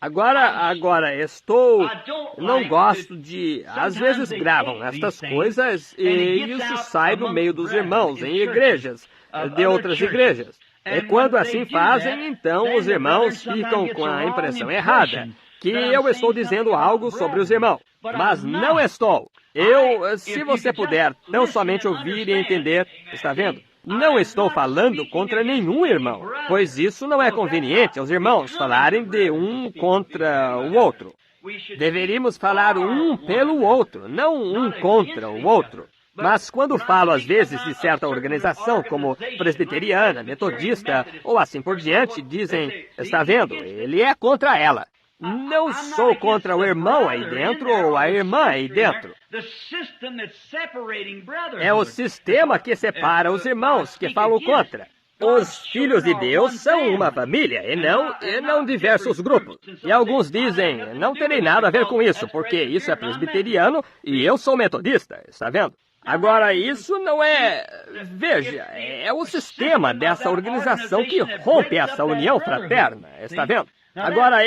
Agora, não gosto de... Às vezes gravam estas coisas e isso sai no meio dos irmãos, em igrejas, de outras igrejas. E quando assim fazem, então os irmãos ficam com a impressão errada, que eu estou dizendo algo sobre os irmãos. Mas não estou. Se você puder tão somente ouvir e entender, está vendo? Não estou falando contra nenhum irmão, pois isso não é conveniente aos irmãos falarem de um contra o outro. Deveríamos falar um pelo outro, não um contra o outro. Mas quando falo às vezes de certa organização, como presbiteriana, metodista ou assim por diante, dizem, está vendo, ele é contra ela. Não sou contra o irmão aí dentro ou a irmã aí dentro. É o sistema que separa os irmãos que falam contra. Os filhos de Deus são uma família e não diversos grupos. E alguns dizem, não terei nada a ver com isso, porque isso é presbiteriano e eu sou metodista, está vendo? Agora, isso não é... Veja, é o sistema dessa organização que rompe essa união fraterna, está vendo? Agora,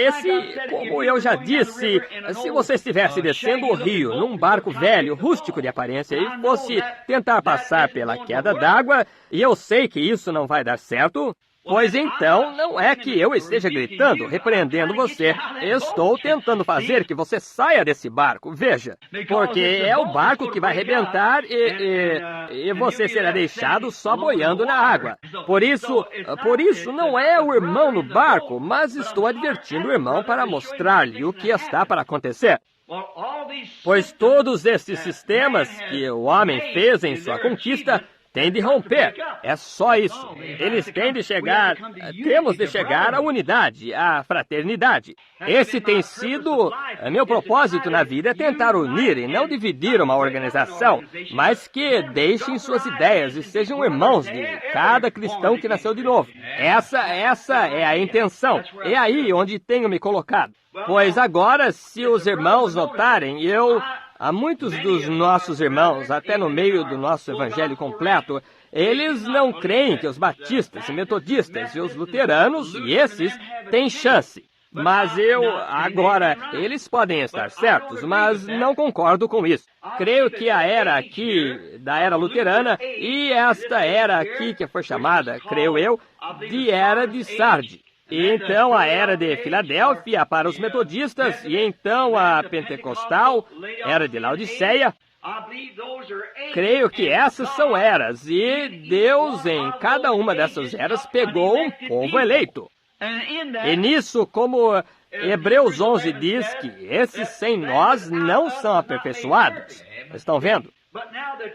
como eu já disse, se você estivesse descendo o rio num barco velho, rústico de aparência, e fosse tentar passar pela queda d'água, e eu sei que isso não vai dar certo, pois então não é que eu esteja gritando, repreendendo você. Estou tentando fazer que você saia desse barco, veja, porque é o barco que vai arrebentar e você será deixado só boiando na água. Por isso não é o irmão no barco, mas estou advertindo o irmão para mostrar-lhe o que está para acontecer. Pois todos esses sistemas que o homem fez em sua conquista tem de romper. É só isso. Temos de chegar à unidade, à fraternidade. Esse tem sido meu propósito na vida, é tentar unir e não dividir uma organização, mas que deixem suas ideias e sejam irmãos de cada cristão que nasceu de novo. Essa é a intenção. É aí onde tenho me colocado. Pois agora, se os irmãos notarem, há muitos dos nossos irmãos, até no meio do nosso evangelho completo, eles não creem que os batistas e metodistas e os luteranos, e esses, têm chance. Mas eles podem estar certos, mas não concordo com isso. Creio que a era aqui, da era luterana, e esta era aqui que foi chamada, creio eu, de era de Sardes. E então a era de Filadélfia para os metodistas, e então a pentecostal, era de Laodiceia. Creio que essas são eras, e Deus em cada uma dessas eras pegou um povo eleito. E nisso, como Hebreus 11 diz que esses sem nós não são aperfeiçoados. Estão vendo?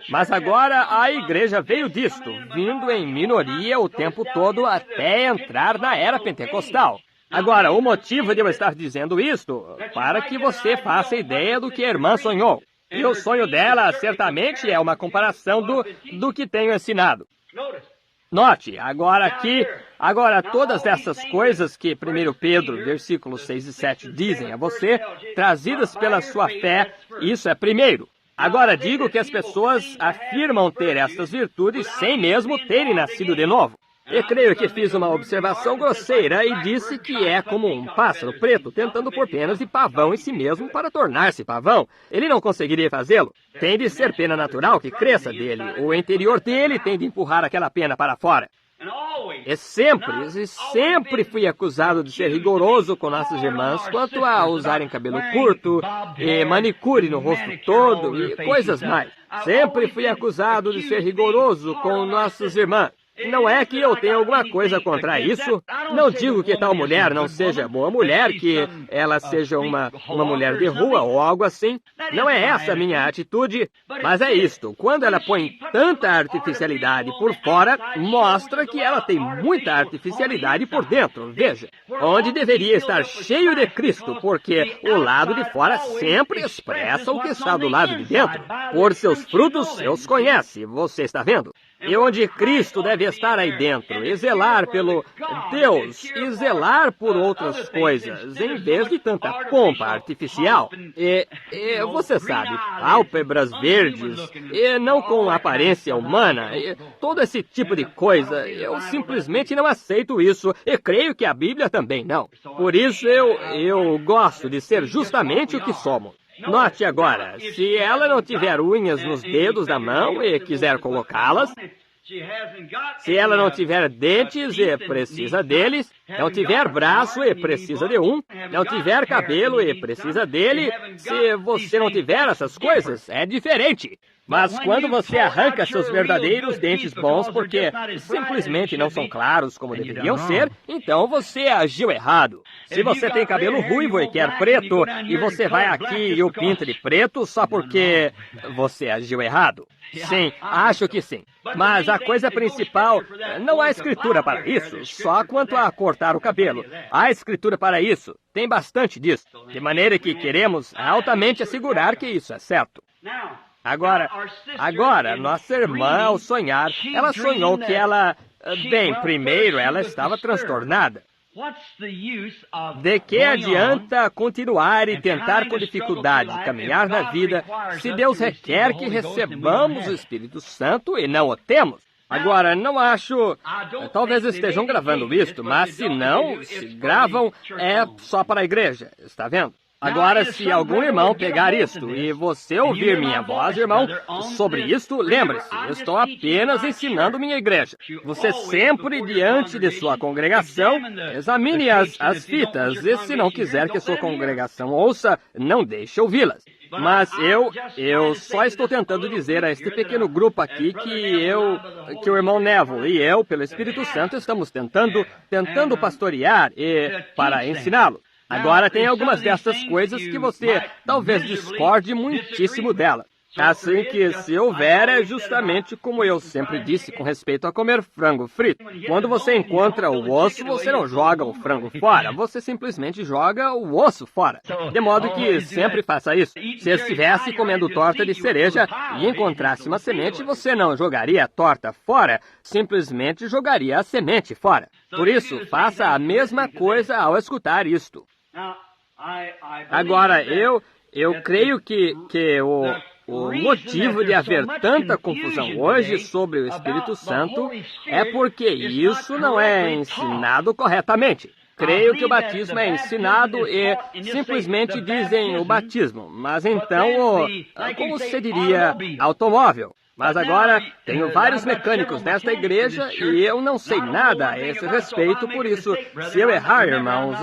Mas agora a igreja veio disto, vindo em minoria o tempo todo até entrar na era pentecostal. Agora, o motivo de eu estar dizendo isto, para que você faça ideia do que a irmã sonhou. E o sonho dela, certamente, é uma comparação do que tenho ensinado. Note, agora todas essas coisas que 1 Pedro, versículos 6 e 7 dizem a você, trazidas pela sua fé, isso é primeiro. Agora digo que as pessoas afirmam ter estas virtudes sem mesmo terem nascido de novo. Eu creio que fiz uma observação grosseira e disse que é como um pássaro preto tentando pôr penas de pavão em si mesmo para tornar-se pavão. Ele não conseguiria fazê-lo. Tem de ser pena natural que cresça dele. O interior dele tem de empurrar aquela pena para fora. E sempre fui acusado de ser rigoroso com nossas irmãs quanto a usarem cabelo curto, e manicure no rosto todo e coisas mais. Sempre fui acusado de ser rigoroso com nossas irmãs. Não é que eu tenha alguma coisa contra isso. Não digo que tal mulher não seja boa mulher, que ela seja uma mulher de rua ou algo assim. Não é essa a minha atitude, mas é isto. Quando ela põe tanta artificialidade por fora, mostra que ela tem muita artificialidade por dentro. Veja, onde deveria estar cheio de Cristo, porque o lado de fora sempre expressa o que está do lado de dentro. Por seus frutos, Deus conhece. Você está vendo? E onde Cristo deve estar aí dentro, e zelar pelo Deus, e zelar por outras coisas, em vez de tanta pompa artificial. E você sabe, pálpebras verdes, e não com aparência humana, e todo esse tipo de coisa. Eu simplesmente não aceito isso, e creio que a Bíblia também não. Por isso eu gosto de ser justamente o que somos. Note agora, se ela não tiver unhas nos dedos da mão e quiser colocá-las, se ela não tiver dentes e precisa deles, não tiver braço e precisa de um, não tiver cabelo e precisa dele, se você não tiver essas coisas, é diferente. Mas quando você arranca seus verdadeiros dentes bons porque simplesmente não são claros como deveriam ser, então você agiu errado. Se você tem cabelo ruivo e quer preto, e você vai aqui e o pinta de preto só porque você agiu errado. Sim, acho que sim. Mas a coisa principal, não há escritura para isso, só quanto a cortar o cabelo. Há escritura para isso, tem bastante disso. De maneira que queremos altamente assegurar que isso é certo. Agora, nossa irmã, ao sonhar, ela sonhou que bem, primeiro ela estava transtornada. De que adianta continuar e tentar com dificuldade caminhar na vida se Deus requer que recebamos o Espírito Santo e não o temos? Agora, não acho... Talvez estejam gravando isto, mas se não, se gravam, é só para a igreja, está vendo? Agora, se algum irmão pegar isto e você ouvir minha voz, irmão, sobre isto, lembre-se, eu estou apenas ensinando minha igreja. Você sempre, diante de sua congregação, examine as fitas, e se não quiser que sua congregação ouça, não deixe ouvi-las. Mas eu só estou tentando dizer a este pequeno grupo aqui que o irmão Neville e eu, pelo Espírito Santo, estamos tentando pastorear para ensiná-lo. Agora, tem algumas dessas coisas que você talvez discorde muitíssimo dela. Assim que, se houver, é justamente como eu sempre disse com respeito a comer frango frito. Quando você encontra o osso, você não joga o frango fora, você simplesmente joga o osso fora. De modo que sempre faça isso. Se estivesse comendo torta de cereja e encontrasse uma semente, você não jogaria a torta fora, simplesmente jogaria a semente fora. Por isso, faça a mesma coisa ao escutar isto. Agora, eu creio que o motivo de haver tanta confusão hoje sobre o Espírito Santo é porque isso não é ensinado corretamente. Creio que o batismo é ensinado e simplesmente dizem o batismo, mas então, como se diria, automóvel. Mas agora, tenho vários mecânicos nesta igreja e eu não sei nada a esse respeito, por isso, se eu errar, irmãos,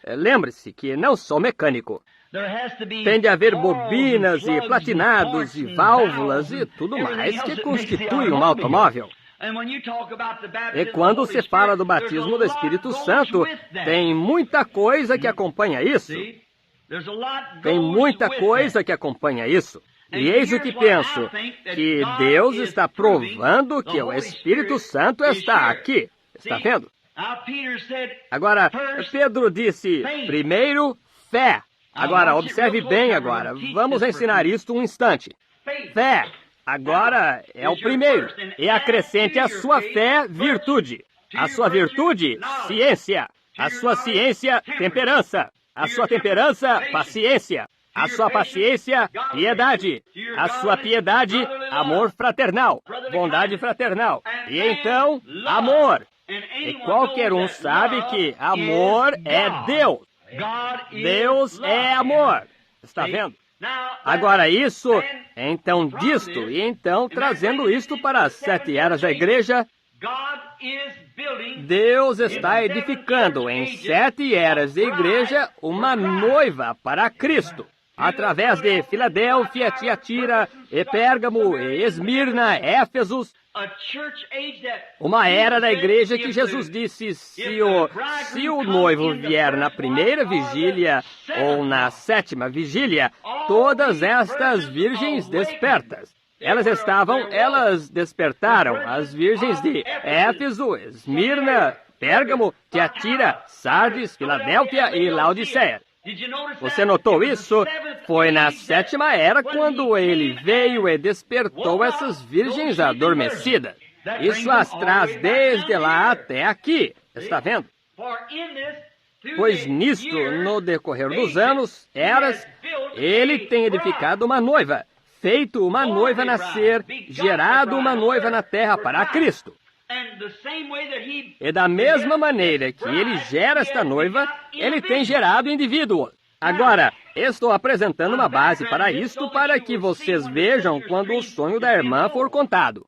lembre-se que não sou mecânico. Tem de haver bobinas e platinados e válvulas e tudo mais que constitui um automóvel. E quando se fala do batismo do Espírito Santo, tem muita coisa que acompanha isso. Tem muita coisa que acompanha isso. E eis o que penso, que Deus está provando que o Espírito Santo está aqui. Está vendo? Agora, Pedro disse, primeiro, fé. Agora, observe bem agora. Vamos ensinar isto um instante. Fé. Agora é o primeiro. E acrescente à sua fé, virtude. A sua virtude, ciência. A sua ciência, temperança. A sua temperança, paciência. A sua paciência, piedade. A sua piedade, amor fraternal. Bondade fraternal. E então, amor. E qualquer um sabe que amor é Deus. Deus é amor. Está vendo? Agora isso, então disto, e então trazendo isto para as 7 eras da igreja, Deus está edificando em 7 eras da igreja uma noiva para Cristo. Através de Filadélfia, Tiatira, e Pérgamo, e Esmirna, Éfesos, uma era da igreja que Jesus disse, se o noivo vier na primeira vigília ou na 7ª vigília, todas estas virgens despertas. Elas despertaram, as virgens de Éfeso, Esmirna, Pérgamo, Tiatira, Sardes, Filadélfia e Laodiceia. Você notou isso? Foi na sétima era quando ele veio e despertou essas virgens adormecidas. Isso as traz desde lá até aqui. Está vendo? Pois nisto, no decorrer dos anos, eras, ele tem edificado uma noiva, feito uma noiva nascer, gerado uma noiva na terra para Cristo. E da mesma maneira que ele gera esta noiva, ele tem gerado indivíduos. Agora, estou apresentando uma base para isto para que vocês vejam quando o sonho da irmã for contado.